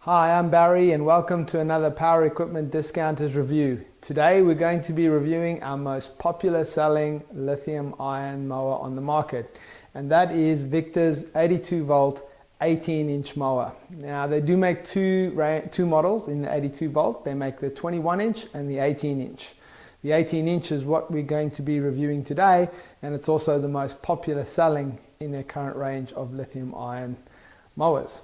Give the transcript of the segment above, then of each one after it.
Hi, I'm Barry and welcome to another Power Equipment Discounters review. Today we're going to be reviewing our most popular selling lithium ion mower on the market, and that is Victa's 82 volt 18-inch mower. Now they do make two models in the 82 volt. They make the 21-inch and the 18-inch. The 18-inch is what we're going to be reviewing today, and it's also the most popular selling in their current range of lithium ion mowers.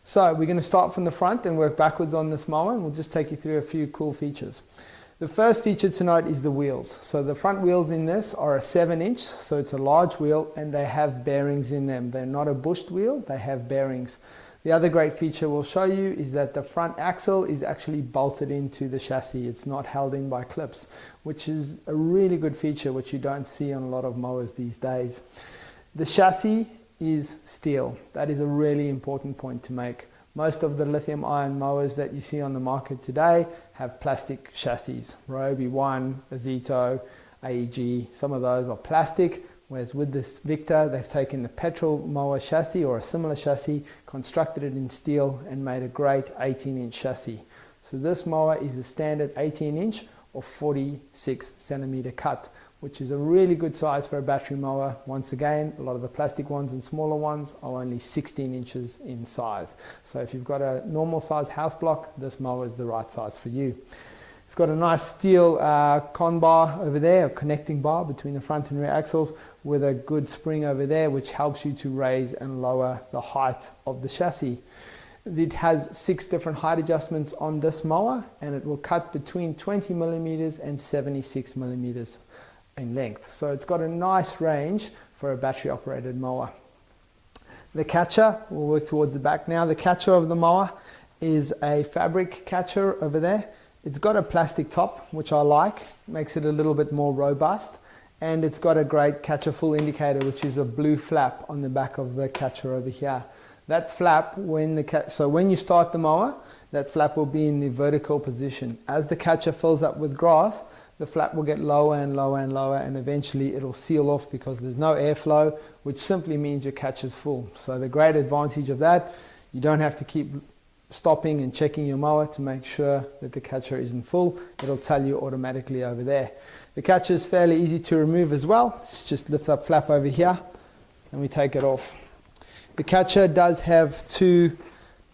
So we're going to start from the front and work backwards on this mower, and we'll just take you through a few cool features. The first feature to note is the wheels. So the front wheels in this are a 7-inch, so it's a large wheel, and they have bearings in them. They're not a bushed wheel, they have bearings. The other great feature we'll show you is that the front axle is actually bolted into the chassis. It's not held in by clips, which is a really good feature which you don't see on a lot of mowers these days. The chassis is steel. That is a really important point to make. Most of the lithium ion mowers that you see on the market today have plastic chassis. Ryobi 1, Azito, AEG, some of those are plastic, whereas with this Victa they've taken the petrol mower chassis or a similar chassis, constructed it in steel and made a great 18-inch chassis. So this mower is a standard 18-inch or 46 centimeter cut, which is a really good size for a battery mower. Once again, a lot of the plastic ones and smaller ones are only 16 inches in size. So if you've got a normal size house block, this mower is the right size for you. It's got a nice steel con bar over there, a connecting bar between the front and rear axles, with a good spring over there which helps you to raise and lower the height of the chassis. It has 6 different height adjustments on this mower, and it will cut between 20 millimeters and 76 millimeters in length. So it's got a nice range for a battery operated mower. The catcher, we'll work towards the back now. The catcher of the mower is a fabric catcher over there. It's got a plastic top, which I like, makes it a little bit more robust, and it's got a great catcher full indicator, which is a blue flap on the back of the catcher over here. That flap, when you start the mower, that flap will be in the vertical position. As the catcher fills up with grass, the flap will get lower and lower and lower, and eventually it'll seal off because there's no airflow, which simply means your catcher's full. So the great advantage of that, you don't have to keep stopping and checking your mower to make sure that the catcher isn't full. It'll tell you automatically over there. The catcher is fairly easy to remove as well. Just lift up flap over here and we take it off. The catcher does have 2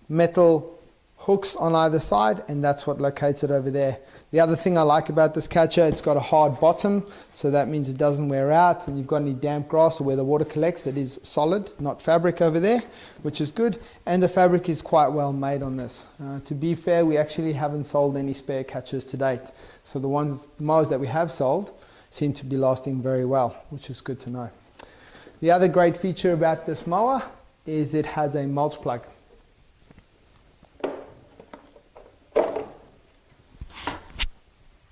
metal hooks on either side, and that's what locates it over there. The other thing I like about this catcher, it's got a hard bottom, so that means it doesn't wear out, and you've got any damp grass or where the water collects, it is solid, not fabric over there, which is good, and the fabric is quite well made on this. To be fair, we actually haven't sold any spare catchers to date, so the mowers that we have sold seem to be lasting very well, which is good to know. The other great feature about this mower is it has a mulch plug.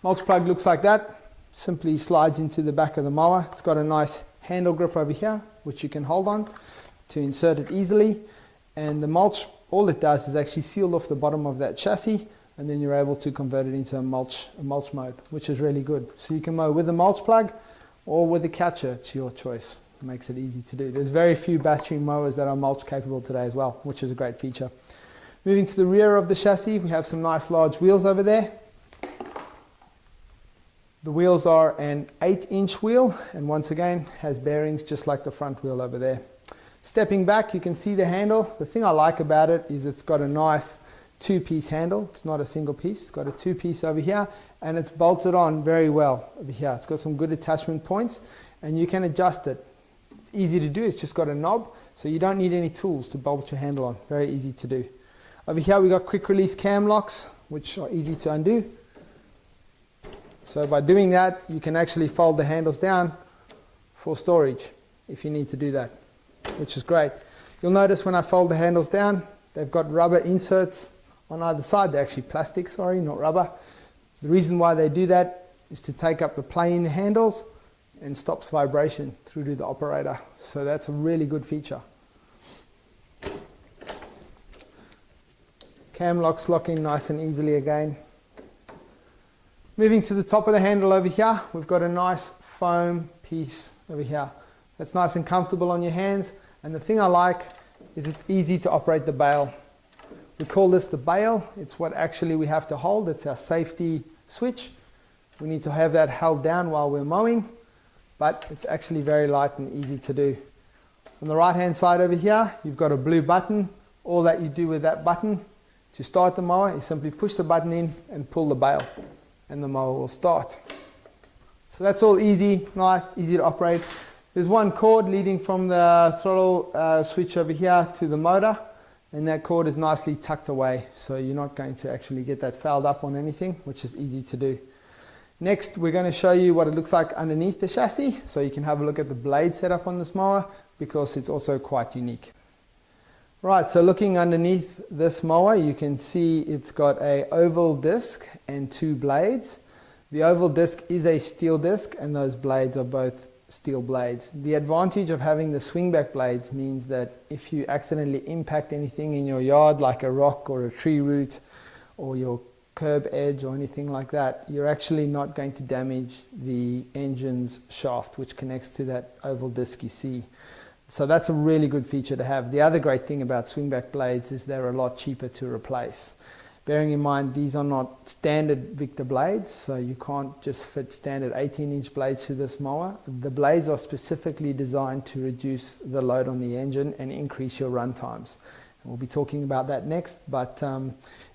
Mulch plug looks like that, simply slides into the back of the mower. It's got a nice handle grip over here which you can hold on to insert it easily, and the mulch, all it does is actually seal off the bottom of that chassis, and then you're able to convert it into a mulch mode, which is really good. So you can mow with the mulch plug or with the catcher, it's your choice. It makes it easy to do. There's very few battery mowers that are mulch capable today as well, which is a great feature. Moving to the rear of the chassis, we have some nice large wheels over there. The wheels are an 8-inch wheel, and once again has bearings just like the front wheel over there. Stepping back, you can see the handle. The thing I like about it is it's got a nice 2-piece handle. It's not a single piece, it's got a 2-piece over here, and it's bolted on very well over here. It's got some good attachment points, and you can adjust it. It's easy to do, it's just got a knob, so you don't need any tools to bolt your handle on. Very easy to do. Over here we got quick release cam locks, which are easy to undo. So by doing that, you can actually fold the handles down for storage if you need to do that, which is great. You'll notice when I fold the handles down, they've got rubber inserts on either side. They're actually plastic, sorry, not rubber. The reason why they do that is to take up the play in the handles and stops vibration through to the operator. So that's a really good feature. Cam locks lock in nice and easily again. Moving to the top of the handle over here, we've got a nice foam piece over here. That's nice and comfortable on your hands, and the thing I like is it's easy to operate the bail. We call this the bail. It's what actually we have to hold. It's our safety switch. We need to have that held down while we're mowing, but it's actually very light and easy to do. On the right hand side over here, you've got a blue button. All that you do with that button to start the mower is simply push the button in and pull the bail, and the mower will start. So that's all easy, nice, easy to operate. There's one cord leading from the throttle switch over here to the motor, and that cord is nicely tucked away, so you're not going to actually get that fouled up on anything, which is easy to do. Next, we're going to show you what it looks like underneath the chassis, so you can have a look at the blade setup on this mower, because it's also quite unique. Right, so looking underneath this mower, you can see it's got an oval disc and two blades. The oval disc is a steel disc, and those blades are both steel blades. The advantage of having the swingback blades means that if you accidentally impact anything in your yard, like a rock or a tree root or your curb edge or anything like that, you're actually not going to damage the engine's shaft, which connects to that oval disc you see. So that's a really good feature to have. The other great thing about swingback blades is they're a lot cheaper to replace. Bearing in mind, these are not standard Victa blades, so you can't just fit standard 18-inch blades to this mower. The blades are specifically designed to reduce the load on the engine and increase your run times. And we'll be talking about that next, but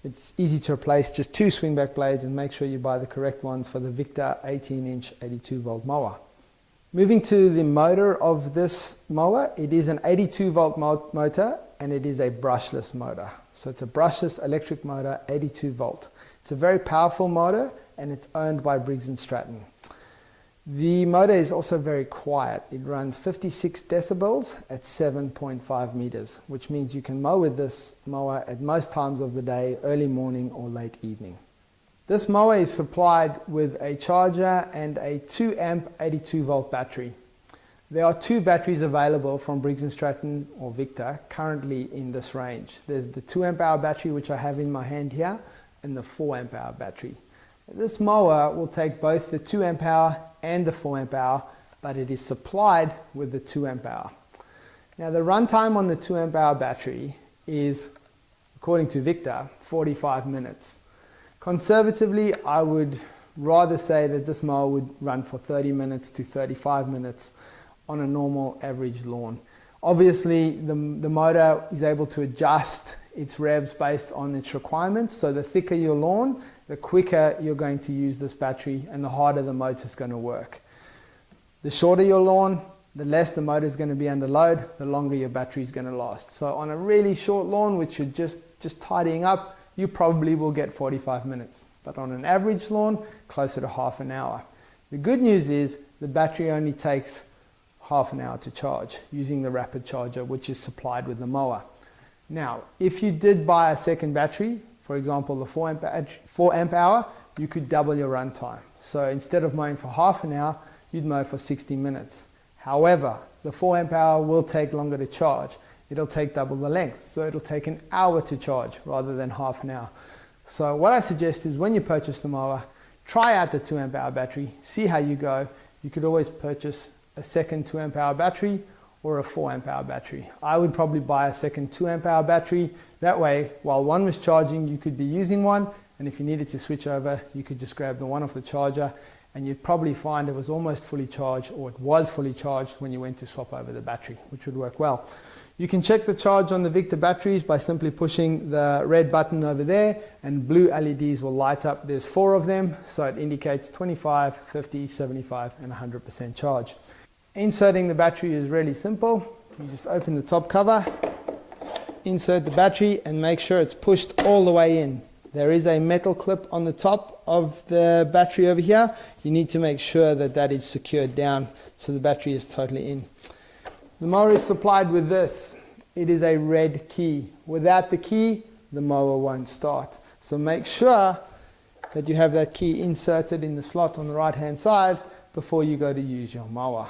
it's easy to replace just two swingback blades, and make sure you buy the correct ones for the Victa 18-inch 82-volt mower. Moving to the motor of this mower, it is an 82-volt motor, and it is a brushless motor. So it's a brushless electric motor, 82 volt. It's a very powerful motor, and it's owned by Briggs & Stratton. The motor is also very quiet. It runs 56 decibels at 7.5 meters, which means you can mow with this mower at most times of the day, early morning or late evening. This mower is supplied with a charger and a 2 amp 82 volt battery. There are two batteries available from Briggs & Stratton or Victa currently in this range. There's the 2 amp hour battery, which I have in my hand here, and the 4 amp hour battery. This mower will take both the 2 amp hour and the 4 amp hour, but it is supplied with the 2 amp hour. Now the runtime on the 2 amp hour battery is, according to Victa, 45 minutes. Conservatively, I would rather say that this mower would run for 30 minutes to 35 minutes on a normal average lawn. Obviously, the motor is able to adjust its revs based on its requirements, so the thicker your lawn, the quicker you're going to use this battery and the harder the motor is going to work. The shorter your lawn, the less the motor is going to be under load, the longer your battery is going to last. So on a really short lawn, which you're just tidying up, you probably will get 45 minutes. But on an average lawn, closer to half an hour. The good news is the battery only takes half an hour to charge using the rapid charger, which is supplied with the mower. Now, if you did buy a second battery, for example the 4 amp hour, you could double your run time. So instead of mowing for half an hour, you'd mow for 60 minutes. However, the 4 amp hour will take longer to charge. It'll take double the length, so it'll take an hour to charge rather than half an hour. So what I suggest is when you purchase the mower, try out the 2 amp hour battery, see how you go. You could always purchase a second 2 amp hour battery or a 4 amp hour battery. I would probably buy a second 2 amp hour battery. That way, while one was charging, you could be using one, and if you needed to switch over, you could just grab the one off the charger, and you'd probably find it was almost fully charged, or it was fully charged when you went to swap over the battery, which would work well. You can check the charge on the Victa batteries by simply pushing the red button over there, and blue LEDs will light up. There's 4 of them, so it indicates 25, 50, 75 and 100% charge. Inserting the battery is really simple. You just open the top cover, insert the battery, and make sure it's pushed all the way in. There is a metal clip on the top of the battery over here. You need to make sure that that is secured down so the battery is totally in. The mower is supplied with this. It is a red key. Without the key, the mower won't start. So make sure that you have that key inserted in the slot on the right hand side before you go to use your mower.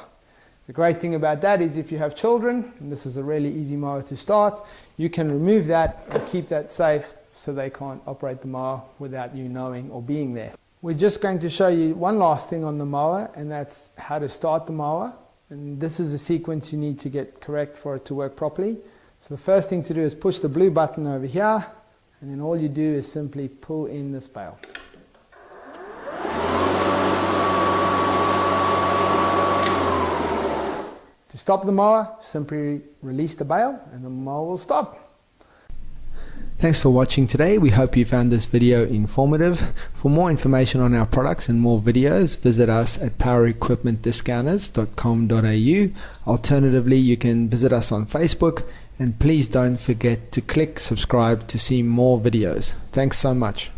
The great thing about that is if you have children, and this is a really easy mower to start, you can remove that and keep that safe so they can't operate the mower without you knowing or being there. We're just going to show you one last thing on the mower, and that's how to start the mower. And this is a sequence you need to get correct for it to work properly. So the first thing to do is push the blue button over here, and then all you do is simply pull in this bail. To stop the mower, simply release the bail and the mower will stop. Thanks for watching today. We hope you found this video informative. For more information on our products and more videos, visit us at powerequipmentdiscounters.com.au. Alternatively, you can visit us on Facebook, and please don't forget to click subscribe to see more videos. Thanks so much.